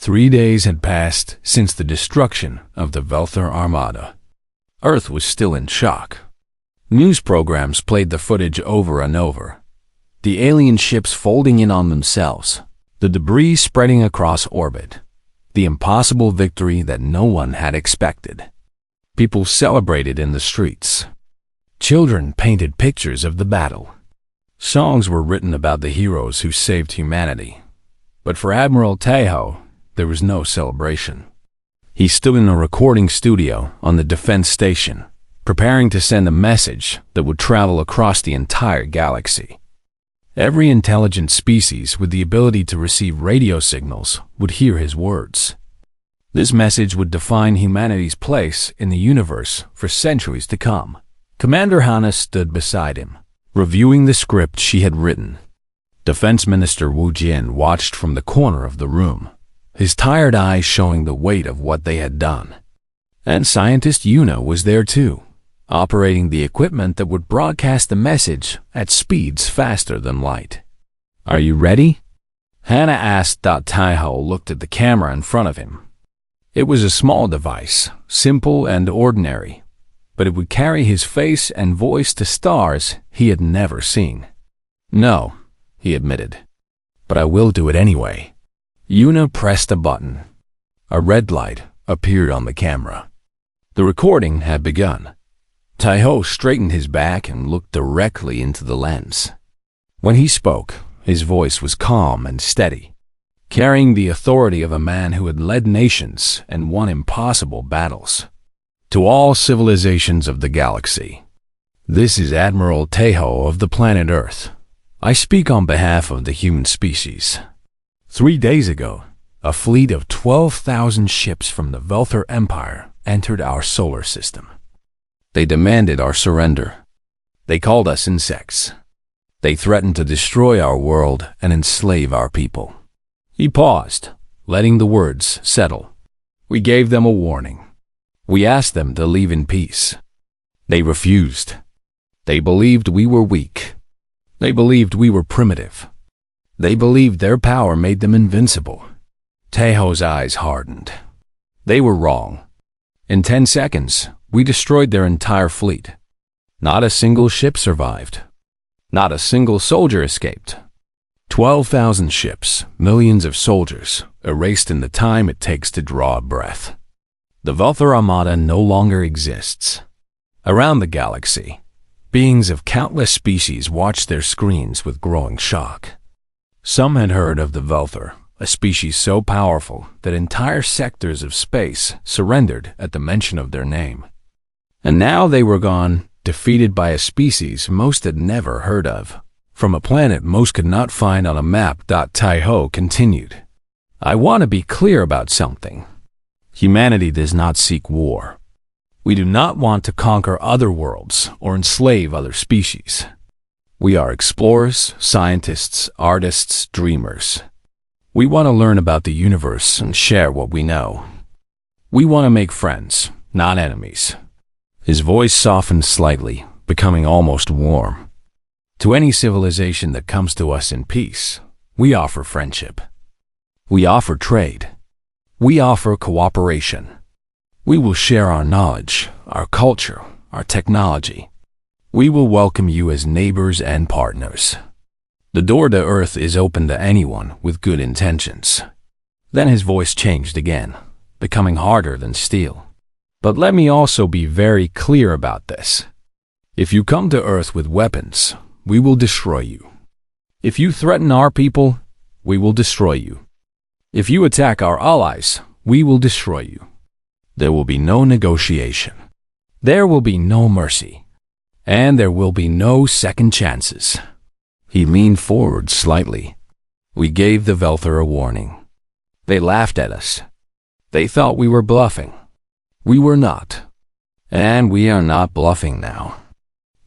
3 days had passed since the destruction of the Velthor Armada. Earth was still in shock. News programs played the footage over and over. The alien ships folding in on themselves, the debris spreading across orbit, the impossible victory that no one had expected. People celebrated in the streets. Children painted pictures of the battle. Songs were written about the heroes who saved humanity. But for Admiral Tahoe, there was no celebration. He stood in a recording studio on the defense station, preparing to send a message that would travel across the entire galaxy. Every intelligent species with the ability to receive radio signals would hear his words. This message would define humanity's place in the universe for centuries to come. Commander Hana stood beside him, reviewing the script she had written. Defense Minister Wu Jin watched from the corner of the room, his tired eyes showing the weight of what they had done. And Scientist Yuna was there too, operating the equipment that would broadcast the message at speeds faster than light. "Are you ready?" Hana asked. Taiho looked at the camera in front of him. It was a small device, simple and ordinary, but it would carry his face and voice to stars he had never seen. "No," he admitted, "but I will do it anyway." Yuna pressed a button. A red light appeared on the camera. The recording had begun. Taiho straightened his back and looked directly into the lens. When he spoke, his voice was calm and steady, carrying the authority of a man who had led nations and won impossible battles. "To all civilizations of the galaxy, this is Admiral Tahoe of the planet Earth. I speak on behalf of the human species. 3 days ago, a fleet of 12,000 ships from the Velthor Empire entered our solar system. They demanded our surrender. They called us insects. They threatened to destroy our world and enslave our people." He paused, letting the words settle. "We gave them a warning. We asked them to leave in peace. They refused. They believed we were weak. They believed we were primitive. They believed their power made them invincible." Tahoe's eyes hardened. They were wrong. In 10 seconds, we destroyed their entire fleet. Not a single ship survived. Not a single soldier escaped. 12,000 ships, millions of soldiers, erased in the time it takes to draw a breath. The Velthor Armada no longer exists. Around the galaxy, beings of countless species watched their screens with growing shock. Some had heard of the Velthor, a species so powerful that entire sectors of space surrendered at the mention of their name. And now they were gone, defeated by a species most had never heard of, from a planet most could not find on a map. Taiho continued, "I want to be clear about something. Humanity does not seek war. We do not want to conquer other worlds or enslave other species. We are explorers, scientists, artists, dreamers. We want to learn about the universe and share what we know. We want to make friends, not enemies." His voice softened slightly, becoming almost warm. "To any civilization that comes to us in peace, we offer friendship. We offer trade. We offer cooperation. We will share our knowledge, our culture, our technology. We will welcome you as neighbors and partners. The door to Earth is open to anyone with good intentions." Then his voice changed again, becoming harder than steel. "But let me also be very clear about this. If you come to Earth with weapons, we will destroy you. If you threaten our people, we will destroy you. If you attack our allies, we will destroy you. There will be no negotiation. There will be no mercy. And there will be no second chances." He leaned forward slightly. "We gave the Velthor a warning. They laughed at us. They thought we were bluffing. We were not. And we are not bluffing now.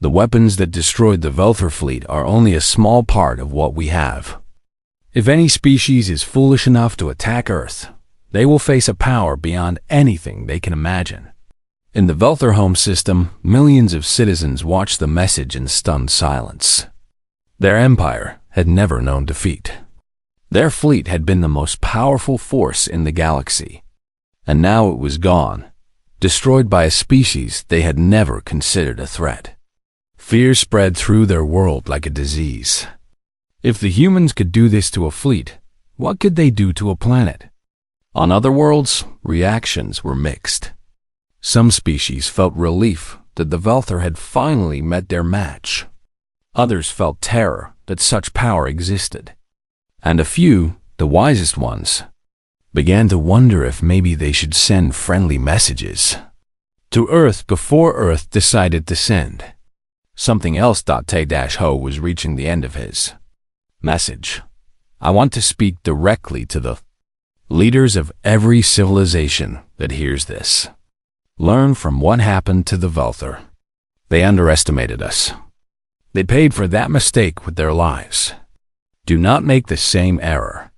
The weapons that destroyed the Velthor fleet are only a small part of what we have. If any species is foolish enough to attack Earth, they will face a power beyond anything they can imagine." In the Velthor home system, millions of citizens watched the message in stunned silence. Their empire had never known defeat. Their fleet had been the most powerful force in the galaxy, and now it was gone, destroyed by a species they had never considered a threat. Fear spread through their world like a disease. If the humans could do this to a fleet, what could they do to a planet? On other worlds, reactions were mixed. Some species felt relief that the Velthor had finally met their match. Others felt terror that such power existed. And a few, the wisest ones, began to wonder if maybe they should send friendly messages to Earth before Earth decided to send something else. Te-Ho was reaching the end of his message. I want to speak directly to the leaders of every civilization that hears this. Learn from what happened to the Velthor. They underestimated us. They paid for that mistake with their lives. Do not make the same error.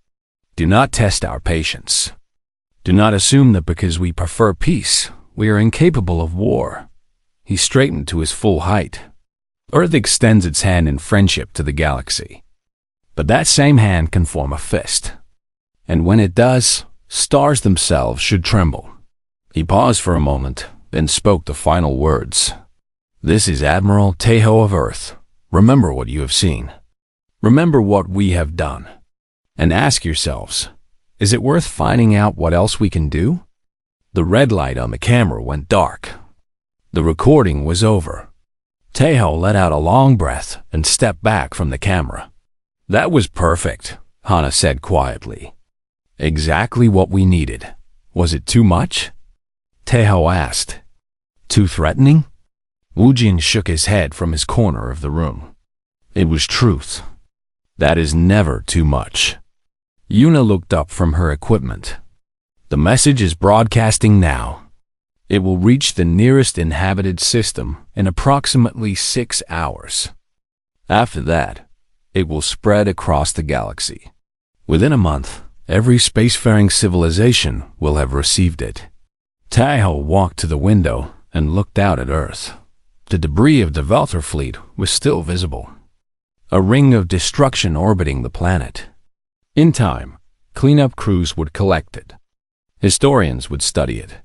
Do not test our patience. Do not assume that because we prefer peace, we are incapable of war. He straightened to his full height. Earth extends its hand in friendship to the galaxy. But that same hand can form a fist. And when it does, stars themselves should tremble. He paused for a moment, then spoke the final words. This is Admiral Te-Ho of Earth. Remember what you have seen. Remember what we have done. And ask yourselves, is it worth finding out what else we can do? The red light on the camera went dark. The recording was over. Te-Ho let out a long breath and stepped back from the camera. That was perfect, Hana said quietly. Exactly what we needed. Was it too much? Te-Ho asked. Too threatening? Wu Jin shook his head from his corner of the room. It was truth. That is never too much. Yuna looked up from her equipment. The message is broadcasting now. It will reach the nearest inhabited system in approximately 6 hours. After that, it will spread across the galaxy. Within a month, every spacefaring civilization will have received it. Te-Ho walked to the window and looked out at Earth. The debris of the Velthor fleet was still visible. A ring of destruction orbiting the planet. In time, cleanup crews would collect it. Historians would study it.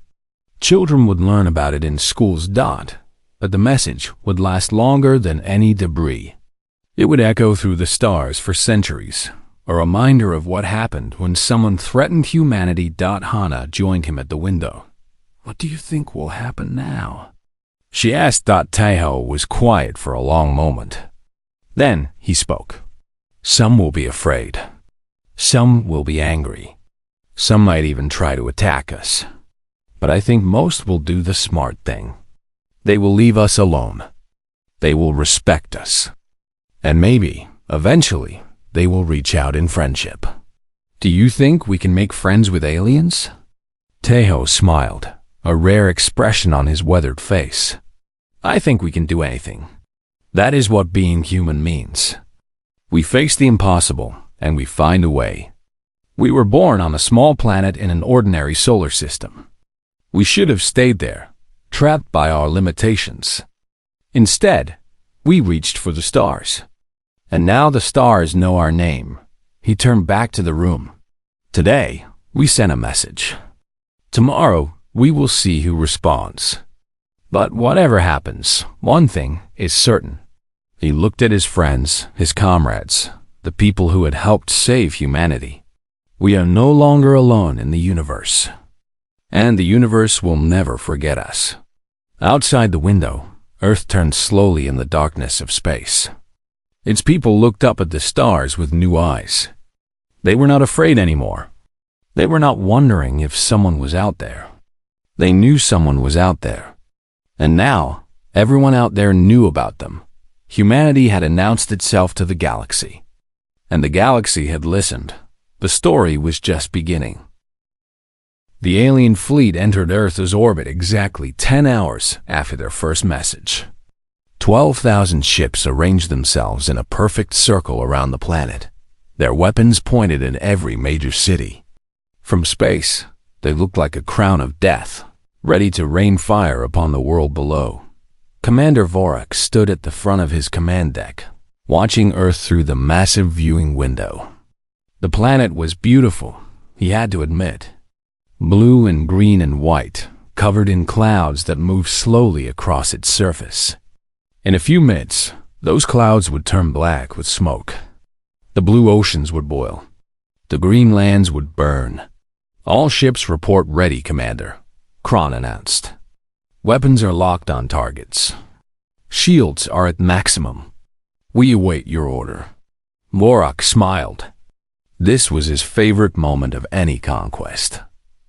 Children would learn about it in schools. But the message would last longer than any debris. It would echo through the stars for centuries, a reminder of what happened when someone threatened humanity. Hana joined him at the window. What do you think will happen now? She asked. Te-Ho was quiet for a long moment. Then he spoke. Some will be afraid. Some will be angry. Some might even try to attack us. But I think most will do the smart thing. They will leave us alone. They will respect us. And maybe, eventually, they will reach out in friendship. Do you think we can make friends with aliens? Te-Ho smiled, a rare expression on his weathered face. I think we can do anything. That is what being human means. We face the impossible, and we find a way. We were born on a small planet in an ordinary solar system. We should have stayed there, trapped by our limitations. Instead, we reached for the stars. And now the stars know our name. He turned back to the room. Today, we sent a message. Tomorrow, we will see who responds. But whatever happens, one thing is certain. He looked at his friends, his comrades, the people who had helped save humanity. We are no longer alone in the universe. And the universe will never forget us. Outside the window, Earth turned slowly in the darkness of space. Its people looked up at the stars with new eyes. They were not afraid anymore. They were not wondering if someone was out there. They knew someone was out there. And now, everyone out there knew about them. Humanity had announced itself to the galaxy. And the galaxy had listened. The story was just beginning. The alien fleet entered Earth's orbit exactly 10 hours after their first message. 12,000 ships arranged themselves in a perfect circle around the planet, their weapons pointed in every major city. From space, they looked like a crown of death, ready to rain fire upon the world below. Commander Vorak stood at the front of his command deck, watching Earth through the massive viewing window. The planet was beautiful, he had to admit. Blue and green and white, covered in clouds that moved slowly across its surface. In a few minutes, those clouds would turn black with smoke. The blue oceans would boil. The green lands would burn. All ships report ready, Commander, Kron announced. Weapons are locked on targets. Shields are at maximum. We await your order. Vorak smiled. This was his favorite moment of any conquest.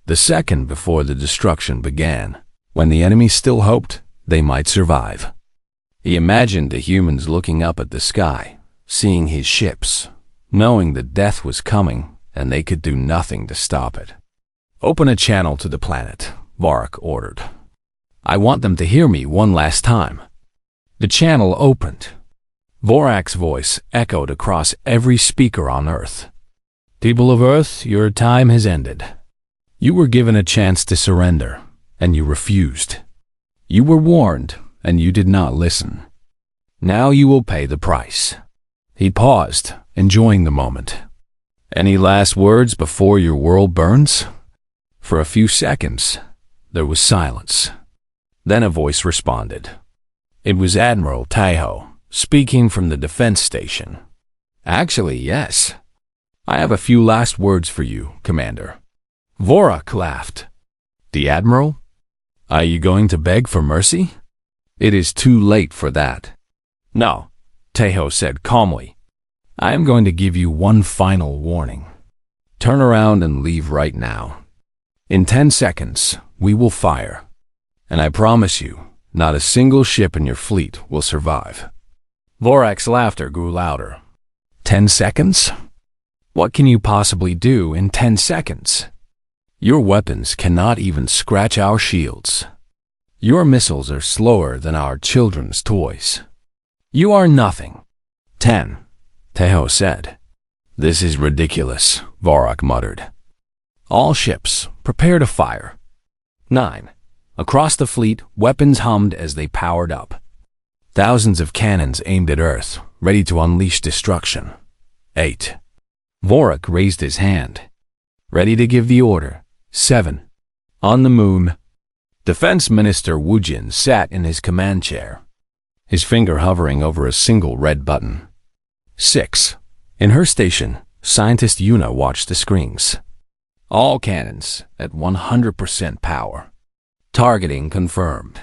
The second before the destruction began, when the enemy still hoped they might survive. He imagined the humans looking up at the sky, seeing his ships, knowing that death was coming and they could do nothing to stop it. Open a channel to the planet, Vorak ordered. I want them to hear me one last time. The channel opened. Vorak's voice echoed across every speaker on Earth. People of Earth, your time has ended. You were given a chance to surrender, and you refused. You were warned, and you did not listen. Now you will pay the price. He paused, enjoying the moment. Any last words before your world burns? For a few seconds, there was silence. Then a voice responded. It was Admiral Taiho, speaking from the defense station. Actually, yes. I have a few last words for you, Commander. Vorak laughed. The Admiral? Are you going to beg for mercy? It is too late for that. No, Taiho said calmly. I am going to give you one final warning. Turn around and leave right now. In 10 seconds, we will fire. And I promise you, not a single ship in your fleet will survive. Vorak's laughter grew louder. 10 seconds? What can you possibly do in 10 seconds? Your weapons cannot even scratch our shields. Your missiles are slower than our children's toys. You are nothing. 10, Taiho said. This is ridiculous, Vorak muttered. All ships, prepare to fire. 9. Across the fleet, weapons hummed as they powered up. Thousands of cannons aimed at Earth, ready to unleash destruction. 8. Vorak raised his hand. Ready to give the order. 7. On the moon. Defense Minister Wujin sat in his command chair, his finger hovering over a single red button. 6. In her station, Scientist Yuna watched the screens. All cannons at 100% power. Targeting confirmed.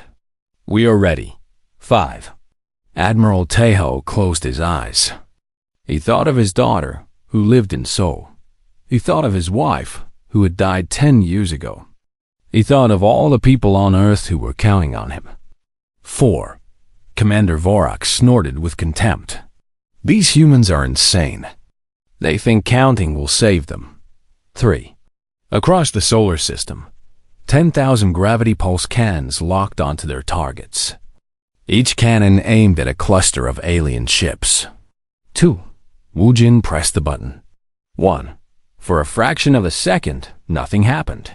We are ready. 5. Admiral Taiho closed his eyes. He thought of his daughter, who lived in Seoul. He thought of his wife, who had died 10 years ago. He thought of all the people on Earth who were counting on him. 4. Commander Vorak snorted with contempt. These humans are insane. They think counting will save them. 3. Across the solar system, 10,000 gravity pulse cannons locked onto their targets. Each cannon aimed at a cluster of alien ships. 2. Wujin pressed the button. 1. For a fraction of a second, nothing happened.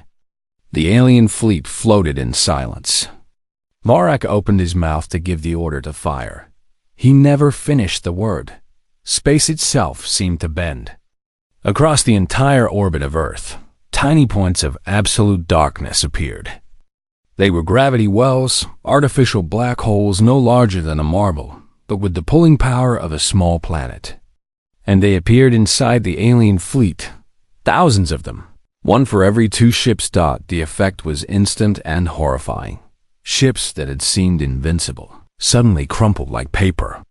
The alien fleet floated in silence. Vorak opened his mouth to give the order to fire. He never finished the word. Space itself seemed to bend. Across the entire orbit of Earth, tiny points of absolute darkness appeared. They were gravity wells, artificial black holes no larger than a marble, but with the pulling power of a small planet. And they appeared inside the alien fleet, thousands of them. One for every 2 ships. The effect was instant and horrifying. Ships that had seemed invincible suddenly crumpled like paper.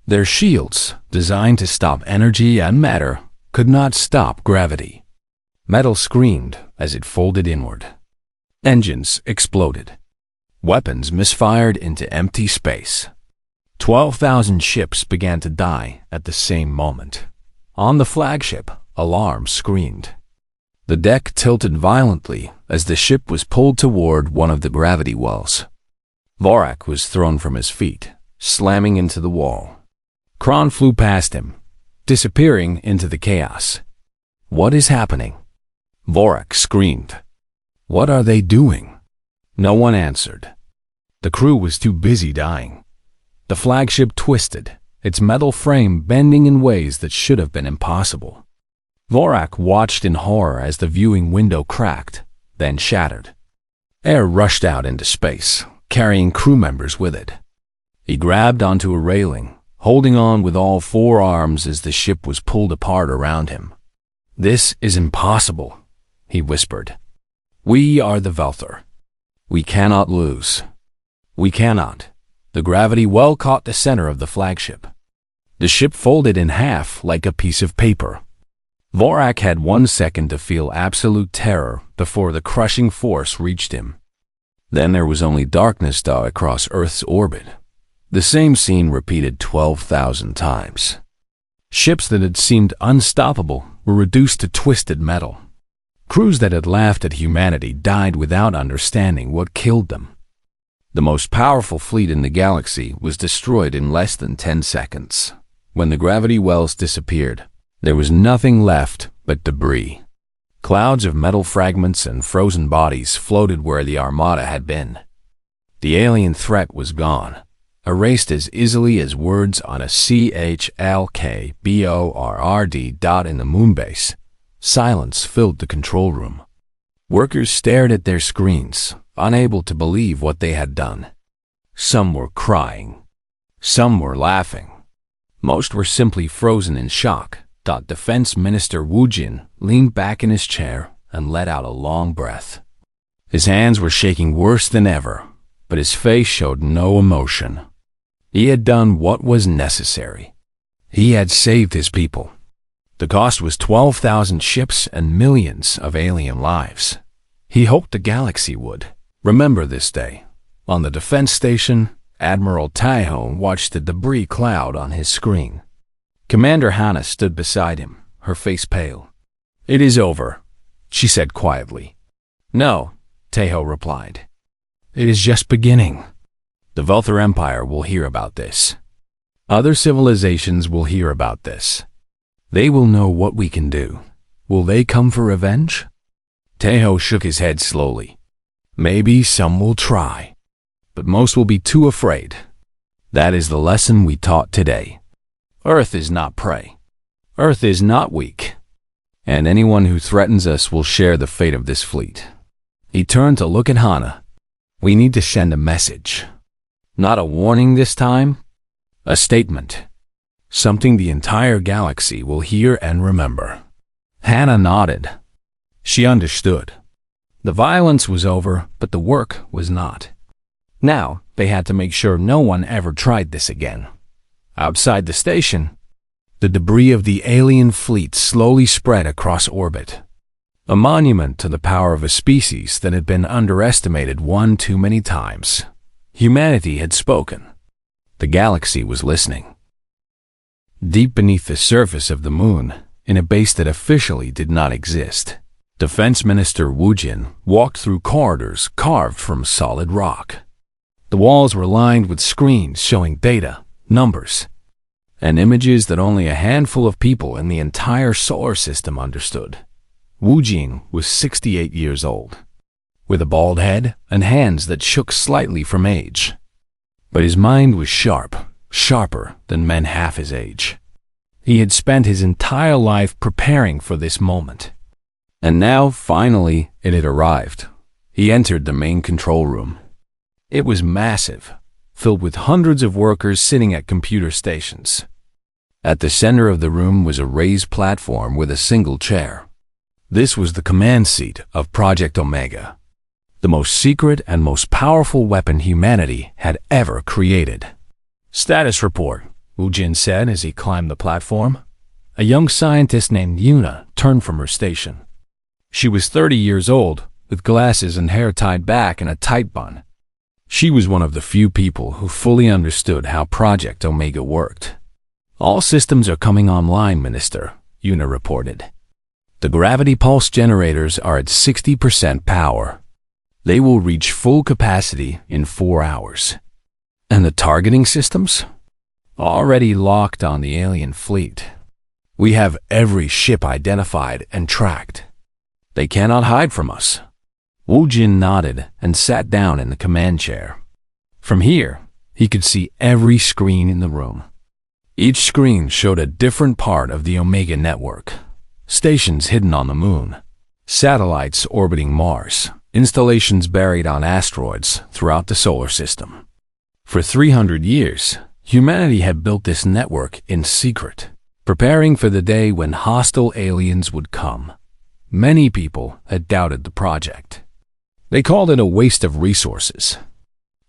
Their shields, designed to stop energy and matter, could not stop gravity. Metal screamed as it folded inward. Engines exploded. Weapons misfired into empty space. 12,000 ships began to die at the same moment. On the flagship, alarms screamed. The deck tilted violently as the ship was pulled toward one of the gravity wells. Vorak was thrown from his feet, slamming into the wall. Kron flew past him, disappearing into the chaos. What is happening? Vorak screamed. What are they doing? No one answered. The crew was too busy dying. The flagship twisted, its metal frame bending in ways that should have been impossible. Vorak watched in horror as the viewing window cracked, then shattered. Air rushed out into space, carrying crew members with it. He grabbed onto a railing, holding on with all four arms as the ship was pulled apart around him. "This is impossible," he whispered. "We are the Velthor. We cannot lose. We cannot." The gravity well caught the center of the flagship. The ship folded in half like a piece of paper. Vorak had 1 second to feel absolute terror before the crushing force reached him. Then there was only darkness across Earth's orbit. The same scene repeated 12,000 times. Ships that had seemed unstoppable were reduced to twisted metal. Crews that had laughed at humanity died without understanding what killed them. The most powerful fleet in the galaxy was destroyed in less than 10 seconds. When the gravity wells disappeared, there was nothing left but debris. Clouds of metal fragments and frozen bodies floated where the Armada had been. The alien threat was gone, erased as easily as words on a CHLKBORRD dot in the moonbase. Silence filled the control room. Workers stared at their screens, unable to believe what they had done. Some were crying. Some were laughing. Most were simply frozen in shock. Defense Minister Wu Jin leaned back in his chair and let out a long breath. His hands were shaking worse than ever, but his face showed no emotion. He had done what was necessary. He had saved his people. The cost was 12,000 ships and millions of alien lives. He hoped the galaxy would remember this day. On the defense station, Admiral Taiho watched the debris cloud on his screen. Commander Hannah stood beside him, her face pale. "It is over," she said quietly. "No," Taiho replied. "It is just beginning. The Velthor Empire will hear about this. Other civilizations will hear about this. They will know what we can do. Will they come for revenge?" Taiho shook his head slowly. "Maybe some will try, but most will be too afraid. That is the lesson we taught today. Earth is not prey. Earth is not weak. And anyone who threatens us will share the fate of this fleet." He turned to look at Hana. "We need to send a message. Not a warning this time. A statement. Something the entire galaxy will hear and remember." Hannah nodded. She understood. The violence was over, but the work was not. Now, they had to make sure no one ever tried this again. Outside the station, the debris of the alien fleet slowly spread across orbit. A monument to the power of a species that had been underestimated one too many times. Humanity had spoken. The galaxy was listening. Deep beneath the surface of the moon, in a base that officially did not exist, Defense Minister Wu Jin walked through corridors carved from solid rock. The walls were lined with screens showing data, numbers, and images that only a handful of people in the entire solar system understood. Wu Jin was 68 years old, with a bald head and hands that shook slightly from age. But his mind was sharp, sharper than men half his age. He had spent his entire life preparing for this moment. And now, finally, it had arrived. He entered the main control room. It was massive, filled with hundreds of workers sitting at computer stations. At the center of the room was a raised platform with a single chair. This was the command seat of Project Omega, the most secret and most powerful weapon humanity had ever created. "Status report," Wu Jin said as he climbed the platform. A young scientist named Yuna turned from her station. She was 30 years old, with glasses and hair tied back in a tight bun. She was one of the few people who fully understood how Project Omega worked. "All systems are coming online, Minister," Yuna reported. "The gravity pulse generators are at 60% power. They will reach full capacity in 4 hours. And the targeting systems? Already locked on the alien fleet. We have every ship identified and tracked. They cannot hide from us." Wu Jin nodded and sat down in the command chair. From here, he could see every screen in the room. Each screen showed a different part of the Omega network. stations hidden on the moon, satellites orbiting Mars, installations buried on asteroids throughout the solar system. For 300 years, humanity had built this network in secret, preparing for the day when hostile aliens would come. Many people had doubted the project. They called it a waste of resources.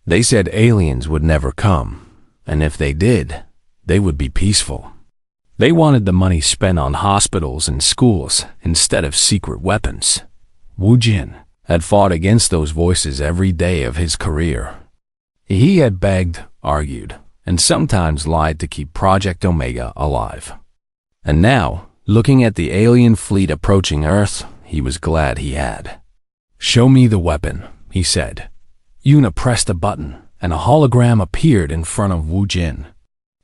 They said aliens would never come, and if they did, they would be peaceful. They wanted the money spent on hospitals and schools instead of secret weapons. Wu Jin had fought against those voices every day of his career. He had begged, argued, and sometimes lied to keep Project Omega alive. And now, looking at the alien fleet approaching Earth, he was glad he had. "Show me the weapon," he said. Yuna pressed a button, and a hologram appeared in front of Wu Jin.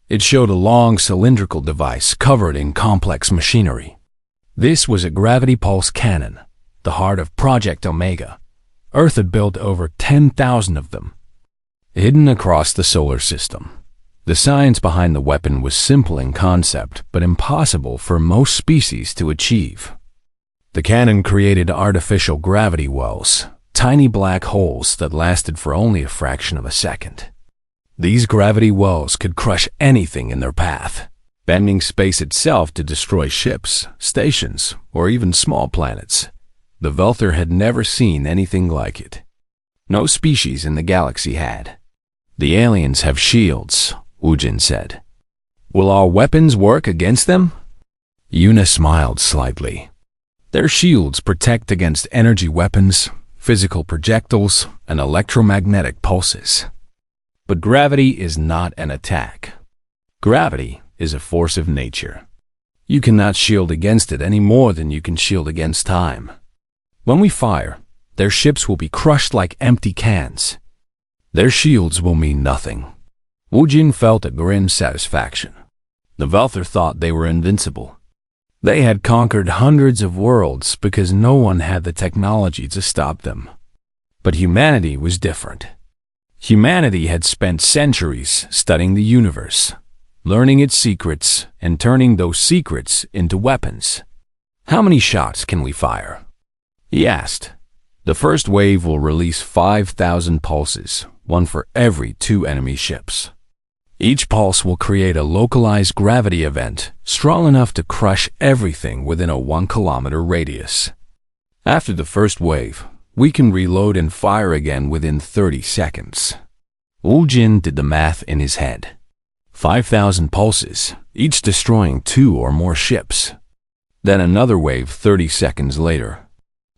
It showed a long cylindrical device covered in complex machinery. This was a gravity pulse cannon, the heart of Project Omega. Earth had built over 10,000 of them, hidden across the solar system. The science behind the weapon was simple in concept, but impossible for most species to achieve. The cannon created artificial gravity wells, tiny black holes that lasted for only a fraction of a second. These gravity wells could crush anything in their path, bending space itself to destroy ships, stations, or even small planets. The Velther had never seen anything like it. No species in the galaxy had. "The aliens have shields," Wu Jin said. "Will our weapons work against them?" Yuna smiled slightly. "Their shields protect against energy weapons, physical projectiles, and electromagnetic pulses. But gravity is not an attack. Gravity is a force of nature. You cannot shield against it any more than you can shield against time. When we fire, their ships will be crushed like empty cans. Their shields will mean nothing." Wu Jin felt a grim satisfaction. The Velther thought they were invincible. They had conquered hundreds of worlds because no one had the technology to stop them. But humanity was different. Humanity had spent centuries studying the universe, learning its secrets, and turning those secrets into weapons. "How many shots can we fire?" he asked. "The first wave will release 5,000 pulses, one for every 2 enemy ships. Each pulse will create a localized gravity event strong enough to crush everything within a 1-kilometer radius. After the first wave, we can reload and fire again within 30 seconds. Wu Jin did the math in his head. 5,000 pulses, each destroying 2 or more ships. Then another wave 30 seconds later.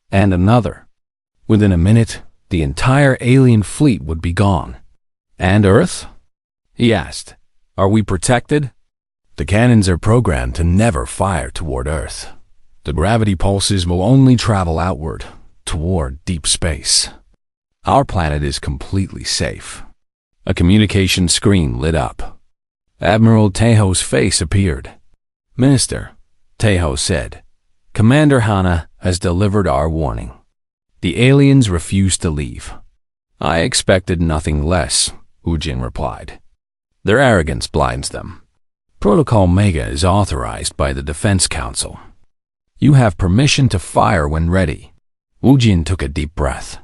And another. Within a minute, the entire alien fleet would be gone. "And Earth?" he asked. "Are we protected?" "The cannons are programmed to never fire toward Earth. The gravity pulses will only travel outward, toward deep space. Our planet is completely safe." A communication screen lit up. Admiral Teiho's face appeared. "Minister," Teiho said, "Commander Hana has delivered our warning. The aliens refuse to leave." "I expected nothing less," Wu Jin replied. "Their arrogance blinds them. Protocol Mega is authorized by the Defense Council. You have permission to fire when ready." Wu Jin took a deep breath.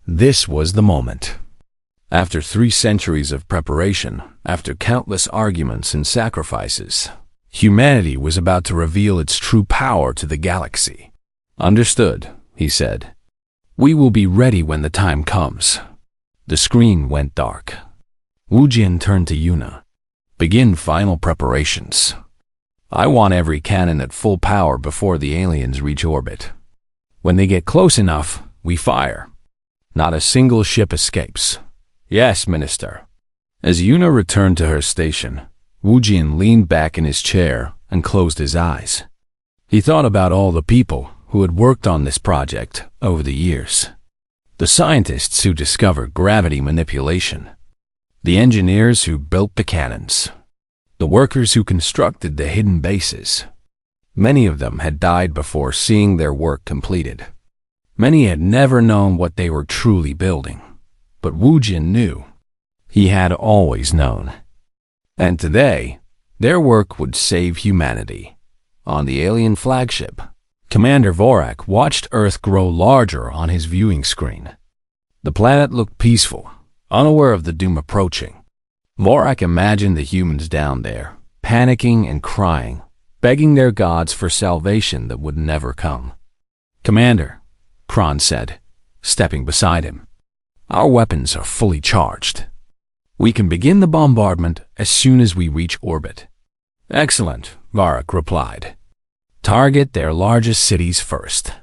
This was the moment. After 3 centuries of preparation, after countless arguments and sacrifices, humanity was about to reveal its true power to the galaxy. "Understood," he said. "We will be ready when the time comes." The screen went dark. Wu Jin turned to Yuna. "Begin final preparations. I want every cannon at full power before the aliens reach orbit. When they get close enough, we fire. Not a single ship escapes." "Yes, Minister." As Yuna returned to her station, Wu Jin leaned back in his chair and closed his eyes. He thought about all the people who had worked on this project over the years. The scientists who discovered gravity manipulation. The engineers who built the cannons. The workers who constructed the hidden bases. Many of them had died before seeing their work completed. Many had never known what they were truly building. But Wu Jin knew. He had always known. And today, their work would save humanity. On the alien flagship, Commander Vorak watched Earth grow larger on his viewing screen. The planet looked peaceful, unaware of the doom approaching. Vorak imagined the humans down there, panicking and crying, begging their gods for salvation that would never come. "Commander," Kron said, stepping beside him, "our weapons are fully charged. We can begin the bombardment as soon as we reach orbit." "Excellent," Vorak replied. "Target their largest cities first.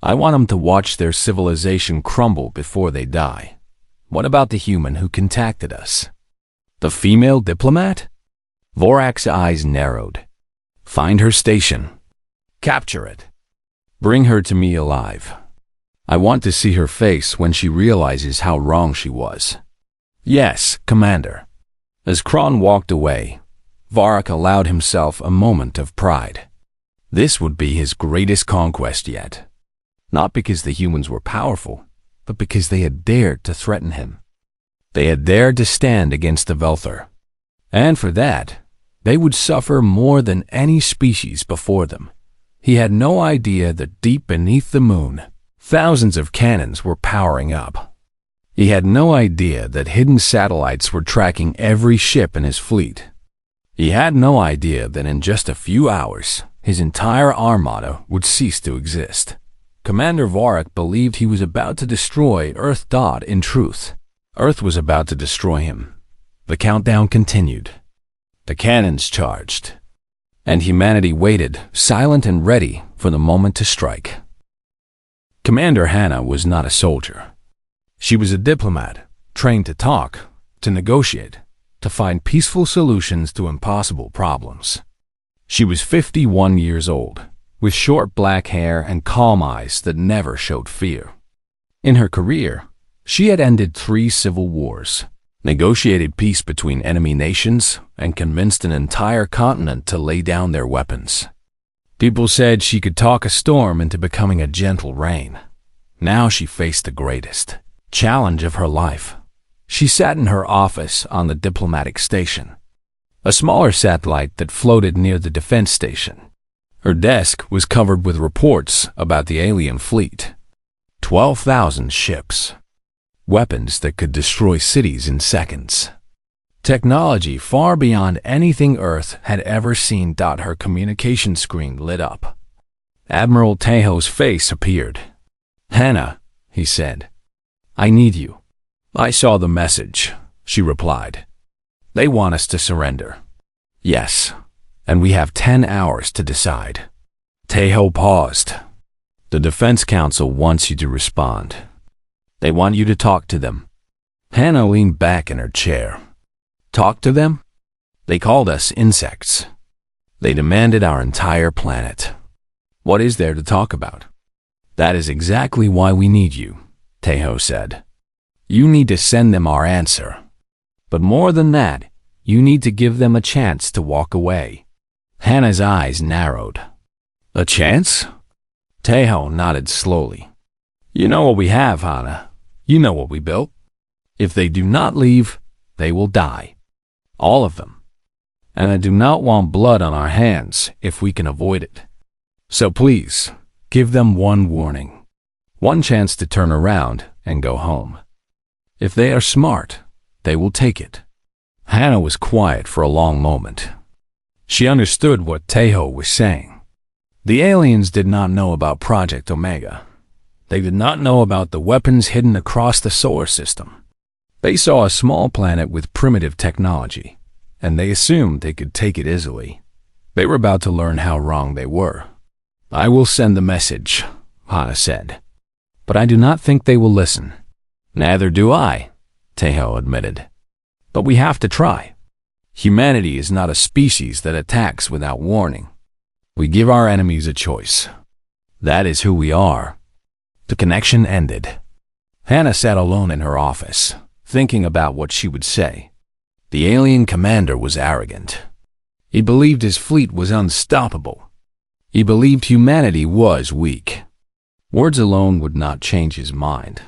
I want them to watch their civilization crumble before they die. What about the human who contacted us? The female diplomat?" Vorak's eyes narrowed. "Find her station. Capture it. Bring her to me alive. I want to see her face when she realizes how wrong she was." "Yes, Commander." As Kron walked away, Vorak allowed himself a moment of pride. This would be his greatest conquest yet. Not because the humans were powerful, but because they had dared to threaten him. They had dared to stand against the Velthor. And for that, they would suffer more than any species before them. He had no idea that deep beneath the moon, thousands of cannons were powering up. He had no idea that hidden satellites were tracking every ship in his fleet. He had no idea that in just a few hours, his entire armada would cease to exist. Commander Vorak believed he was about to destroy Earth. In truth, Earth was about to destroy him. The countdown continued. The cannons charged, and humanity waited, silent and ready for the moment to strike. Commander Hannah was not a soldier. She was a diplomat, trained to talk, to negotiate, to find peaceful solutions to impossible problems. She was 51 years old, with short black hair and calm eyes that never showed fear. In her career, she had ended 3 civil wars, negotiated peace between enemy nations, and convinced an entire continent to lay down their weapons. People said she could talk a storm into becoming a gentle rain. Now she faced the greatest challenge of her life. She sat in her office on the diplomatic station, a smaller satellite that floated near the defense station. Her desk was covered with reports about the alien fleet. 12,000 ships. Weapons that could destroy cities in seconds. Technology far beyond anything Earth had ever seen. Her communication screen lit up. Admiral Tejo's face appeared. "Hannah," he said, "I need you." "I saw the message," she replied. "They want us to surrender." "Yes, and we have 10 hours to decide." Tejo paused. "The Defense Council wants you to respond. They want you to talk to them." Hannah leaned back in her chair. "Talk to them? They called us insects. They demanded our entire planet. What is there to talk about?" "That is exactly why we need you," Tejo said. "You need to send them our answer. But more than that, you need to give them a chance to walk away." Hannah's eyes narrowed. "A chance?" Tejo nodded slowly. "You know what we have, Hannah. You know what we built. If they do not leave, they will die. All of them. And I do not want blood on our hands if we can avoid it. So please, give them one warning. One chance to turn around and go home. If they are smart, they will take it." Hannah was quiet for a long moment. She understood what Tejo was saying. The aliens did not know about Project Omega. They did not know about the weapons hidden across the solar system. They saw a small planet with primitive technology, and they assumed they could take it easily. They were about to learn how wrong they were. "I will send the message," Hannah said. "But I do not think they will listen." "Neither do I," Tejo admitted. "But we have to try. Humanity is not a species that attacks without warning. We give our enemies a choice. That is who we are." The connection ended. Hannah sat alone in her office, thinking about what she would say. The alien commander was arrogant. He believed his fleet was unstoppable. He believed humanity was weak. Words alone would not change his mind,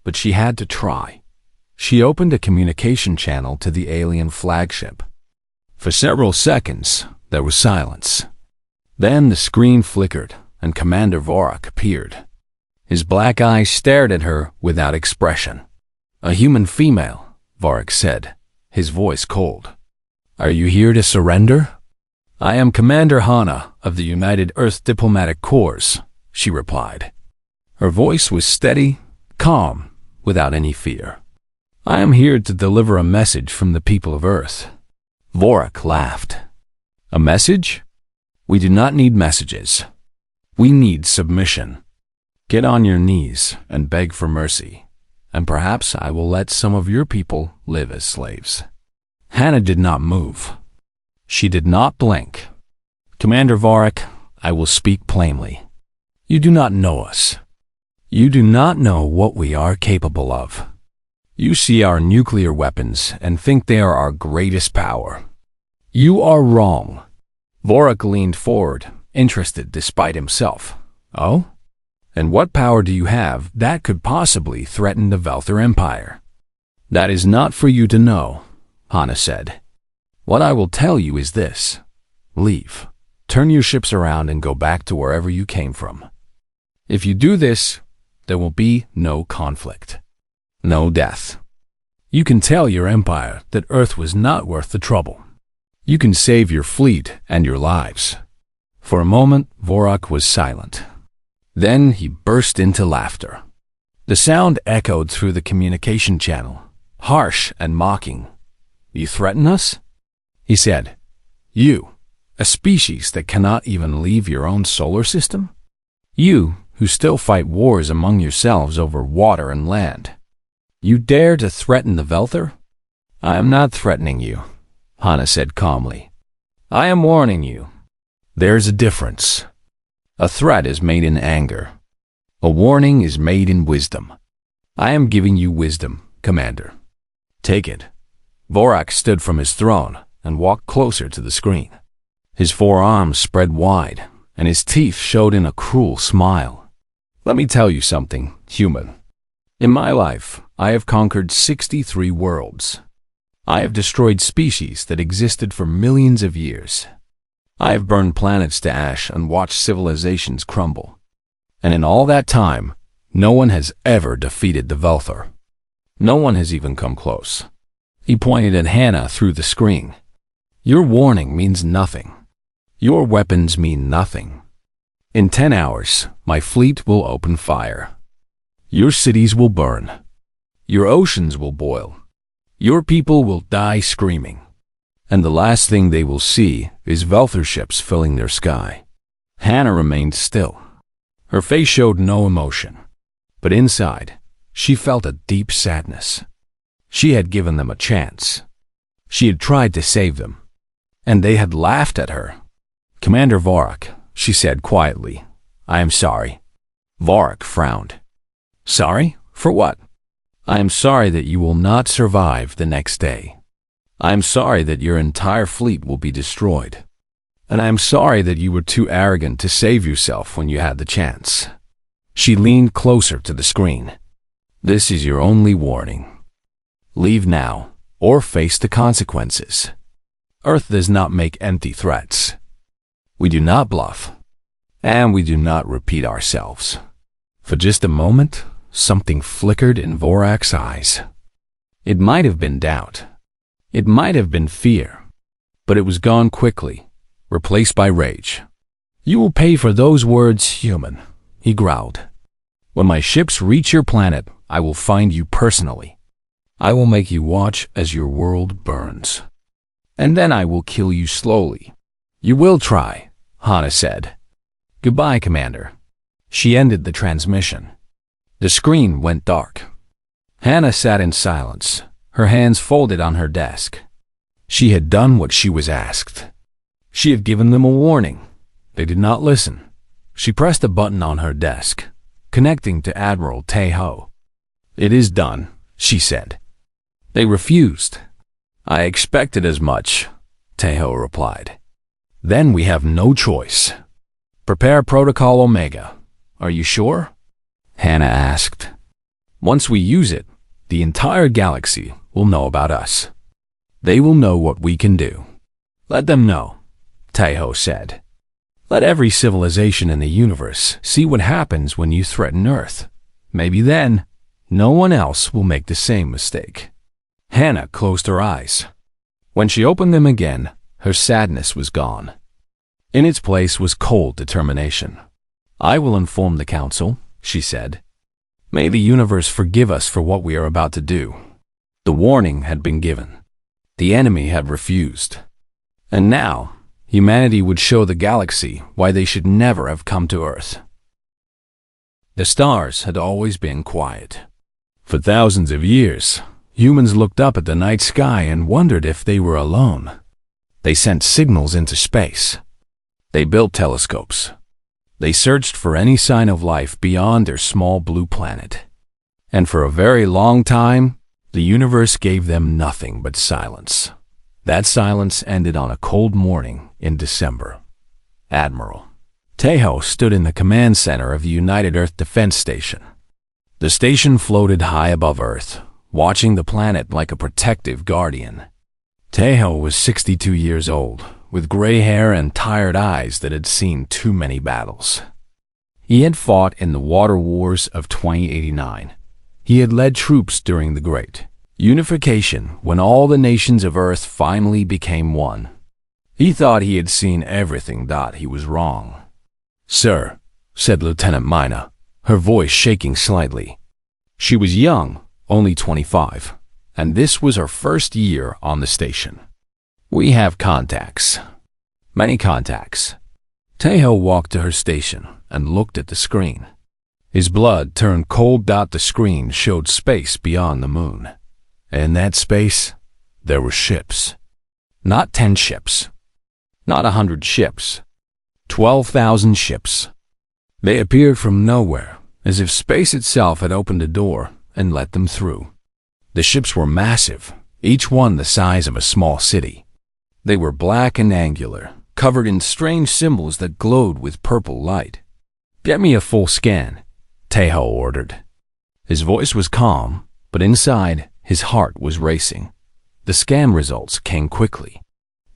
but she had to try. She opened a communication channel to the alien flagship. For several seconds, there was silence. Then the screen flickered, and Commander Vorak appeared. His black eyes stared at her without expression. "A human female," Vorak said, his voice cold. "Are you here to surrender?" "I am Commander Hana of the United Earth Diplomatic Corps," she replied. Her voice was steady, calm, without any fear. "I am here to deliver a message from the people of Earth." Vorak laughed. "A message? We do not need messages. We need submission. Get on your knees and beg for mercy, and perhaps I will let some of your people live as slaves." Hannah did not move. She did not blink. "Commander Vorak, I will speak plainly. You do not know us. You do not know what we are capable of. You see our nuclear weapons and think they are our greatest power. You are wrong." Vorak leaned forward, interested despite himself. "Oh? And what power do you have that could possibly threaten the Velther Empire?" "That is not for you to know," Hana said. "What I will tell you is this. Leave. Turn your ships around and go back to wherever you came from. If you do this, there will be no conflict. No death. You can tell your empire that Earth was not worth the trouble. You can save your fleet and your lives." For a moment, Vorak was silent. Then he burst into laughter. The sound echoed through the communication channel, harsh and mocking. "You threaten us?" he said. "You, a species that cannot even leave your own solar system? You, who still fight wars among yourselves over water and land. You dare to threaten the Velther?" "I am not threatening you," Hana said calmly. "I am warning you. There's a difference. A threat is made in anger. A warning is made in wisdom. I am giving you wisdom, Commander. Take it." Vorak stood from his throne and walked closer to the screen. His forearms spread wide, and his teeth showed in a cruel smile. "Let me tell you something, human. In my life, I have conquered 63 worlds. I have destroyed species that existed for millions of years. I have burned planets to ash and watched civilizations crumble. And in all that time, no one has ever defeated the Velther. No one has even come close." He pointed at Hannah through the screen. "Your warning means nothing. Your weapons mean nothing. In 10 hours, my fleet will open fire. Your cities will burn. Your oceans will boil. Your people will die screaming. And the last thing they will see is Velther ships filling their sky." Hannah remained still. Her face showed no emotion, but inside, she felt a deep sadness. She had given them a chance. She had tried to save them, and they had laughed at her. "Commander Vorak," she said quietly, "I am sorry." Vorak frowned. "Sorry? For what?" "I am sorry that you will not survive the next day. I am sorry that your entire fleet will be destroyed. And I am sorry that you were too arrogant to save yourself when you had the chance." She leaned closer to the screen. "This is your only warning. Leave now, or face the consequences. Earth does not make empty threats. We do not bluff, and we do not repeat ourselves." For just a moment, something flickered in Vorak's eyes. It might have been doubt. It might have been fear, but it was gone quickly, replaced by rage. "You will pay for those words, human," he growled. "When my ships reach your planet, I will find you personally. I will make you watch as your world burns. And then I will kill you slowly." "You will try," Hana said. "Goodbye, Commander." She ended the transmission. The screen went dark. Hannah sat in silence, her hands folded on her desk. She had done what she was asked. She had given them a warning. They did not listen. She pressed a button on her desk, connecting to Admiral Tae-ho. "It is done," she said. "They refused." "I expected as much," Tae-ho replied. "Then we have no choice. Prepare Protocol Omega. Are you sure?" Hannah asked. "Once we use it, the entire galaxy will know about us. They will know what we can do." "Let them know," Tae-ho said. Let every civilization in the universe see what happens when you threaten Earth. Maybe then, no one else will make the same mistake." Hannah closed her eyes. When she opened them again, her sadness was gone. In its place was cold determination. "I will inform the council," she said. "May the universe forgive us for what we are about to do." The warning had been given. The enemy had refused. And now, humanity would show the galaxy why they should never have come to Earth. The stars had always been quiet. For thousands of years, humans looked up at the night sky and wondered if they were alone. They sent signals into space. They built telescopes. They searched for any sign of life beyond their small blue planet. And for a very long time, the universe gave them nothing but silence. That silence ended on a cold morning in December. Admiral Tejo stood in the command center of the United Earth Defense Station. The station floated high above Earth, watching the planet like a protective guardian. Tejo was 62 years old, with gray hair and tired eyes that had seen too many battles. He had fought in the water wars of 2089. He had led troops during the Great Unification, when all the nations of Earth finally became one. He thought he had seen everything. He was wrong. "Sir," said Lieutenant Mina, her voice shaking slightly. She was young, only 25, and this was her first year on the station. "We have contacts. Many contacts." Tejo walked to her station and looked at the screen. His blood turned cold. The screen showed space beyond the moon. In that space, there were ships. Not 10 ships. Not 100 ships. 12,000 ships. They appeared from nowhere, as if space itself had opened a door and let them through. The ships were massive, each one the size of a small city. They were black and angular, covered in strange symbols that glowed with purple light. "Get me a full scan," Tejo ordered. His voice was calm, but inside, his heart was racing. The scan results came quickly.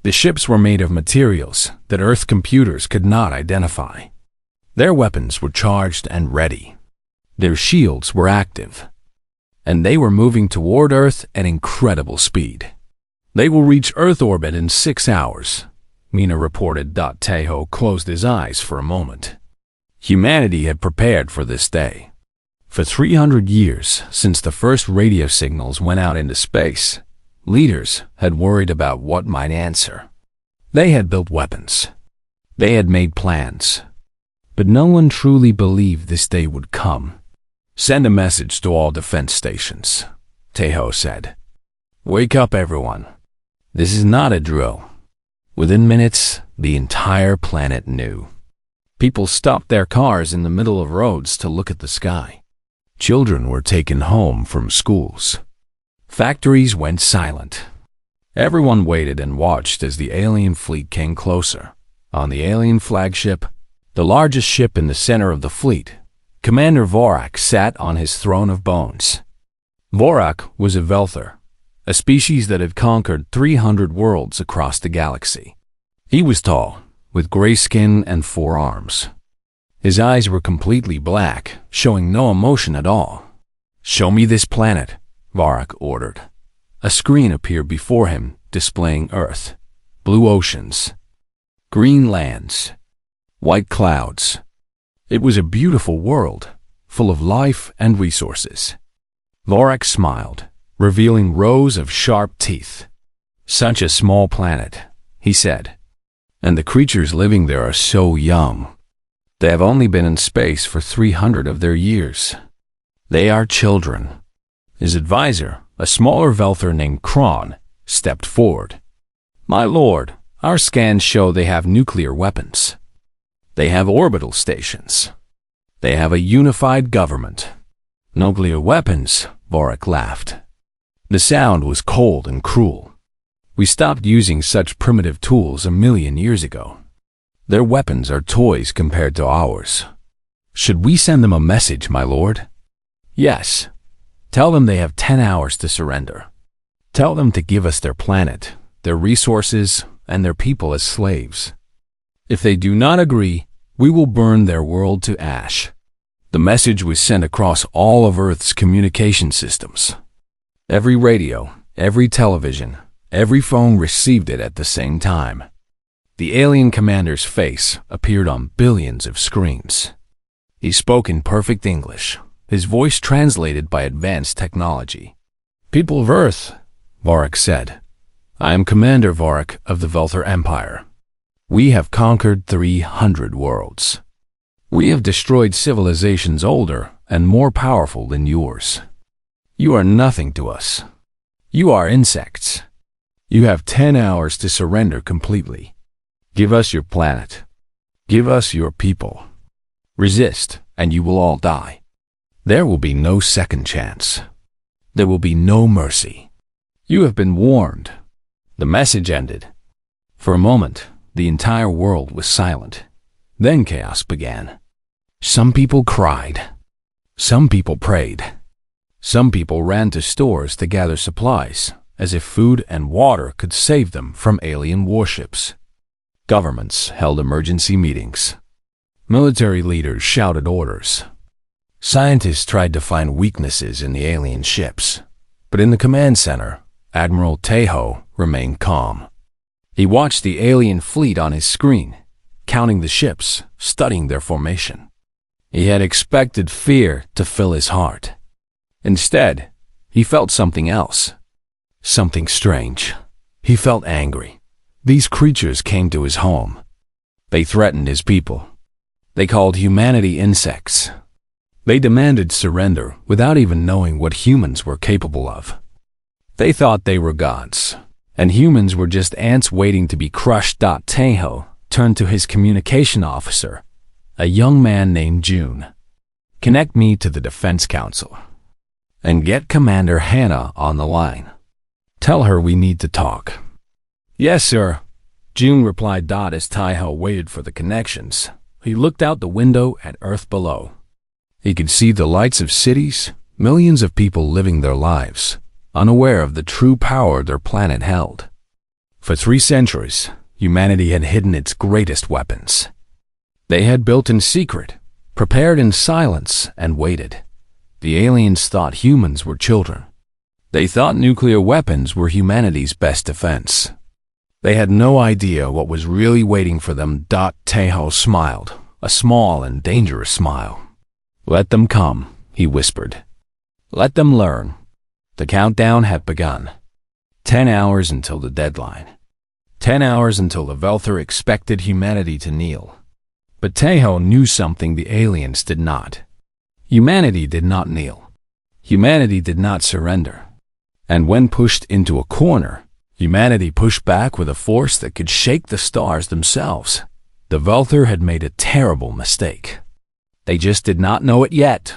The ships were made of materials that Earth computers could not identify. Their weapons were charged and ready. Their shields were active. And they were moving toward Earth at incredible speed. "They will reach Earth orbit in 6 hours, Mina reported. Tejo closed his eyes for a moment. Humanity had prepared for this day. For 300 years, since the first radio signals went out into space, leaders had worried about what might answer. They had built weapons. They had made plans. But no one truly believed this day would come. "Send a message to all defense stations," Tejo said. "Wake up, everyone. This is not a drill." Within minutes, the entire planet knew. People stopped their cars in the middle of roads to look at the sky. Children were taken home from schools. Factories went silent. Everyone waited and watched as the alien fleet came closer. On the alien flagship, the largest ship in the center of the fleet, Commander Vorak sat on his throne of bones. Vorak was a Velther, a species that had conquered 300 worlds across the galaxy. He was tall, with gray skin and 4 arms. His eyes were completely black, showing no emotion at all. "Show me this planet," Vorak ordered. A screen appeared before him, displaying Earth, blue oceans, green lands, white clouds. It was a beautiful world, full of life and resources. Vorak smiled, revealing rows of sharp teeth. "Such a small planet," he said. "And the creatures living there are so young. They have only been in space for 300 of their years. They are children." His advisor, a smaller Velther named Kron, stepped forward. "My lord, our scans show they have nuclear weapons. They have orbital stations. They have a unified government." "Nuclear weapons," Vorak laughed. The sound was cold and cruel. "We stopped using such primitive tools 1,000,000 years ago. Their weapons are toys compared to ours. Should we send them a message, my lord?" "Yes. Tell them they have 10 hours to surrender. Tell them to give us their planet, their resources, and their people as slaves." If they do not agree, we will burn their world to ash. The message was sent across all of Earth's communication systems. Every radio, every television, every phone received it at the same time. The alien commander's face appeared on billions of screens. He spoke in perfect English, his voice translated by advanced technology. "People of Earth," Varric said, "I am Commander Varric of the Velther Empire. We have conquered 300 worlds. We have destroyed civilizations older and more powerful than yours. You are nothing to us. You are insects. You have 10 hours to surrender completely. Give us your planet. Give us your people. Resist, and you will all die. There will be no second chance. There will be no mercy. You have been warned." The message ended. For a moment, the entire world was silent. Then chaos began. Some people cried. Some people prayed. Some people ran to stores to gather supplies, as if food and water could save them from alien warships. Governments held emergency meetings. Military leaders shouted orders. Scientists tried to find weaknesses in the alien ships, but in the command center, Admiral Tejo remained calm. He watched the alien fleet on his screen, counting the ships, studying their formation. He had expected fear to fill his heart. Instead, he felt something else. Something strange. He felt angry. These creatures came to his home. They threatened his people. They called humanity insects. They demanded surrender without even knowing what humans were capable of. They thought they were gods, and humans were just ants waiting to be crushed. Tejo turned to his communication officer, a young man named June. "Connect me to the Defense Council. And get Commander Hannah on the line. Tell her we need to talk." "Yes, sir," June replied. As Tejo waited for the connections, he looked out the window at Earth below. He could see the lights of cities, millions of people living their lives, unaware of the true power their planet held. For 3 centuries, humanity had hidden its greatest weapons. They had built in secret, prepared in silence, and waited. The aliens thought humans were children. They thought nuclear weapons were humanity's best defense. They had no idea what was really waiting for them. Tejo smiled, a small and dangerous smile. "Let them come," he whispered. "Let them learn." The countdown had begun. 10 hours until the deadline. 10 hours until the Velther expected humanity to kneel. But Tejo knew something the aliens did not. Humanity did not kneel. Humanity did not surrender. And when pushed into a corner, humanity pushed back with a force that could shake the stars themselves. The Velther had made a terrible mistake. They just did not know it yet.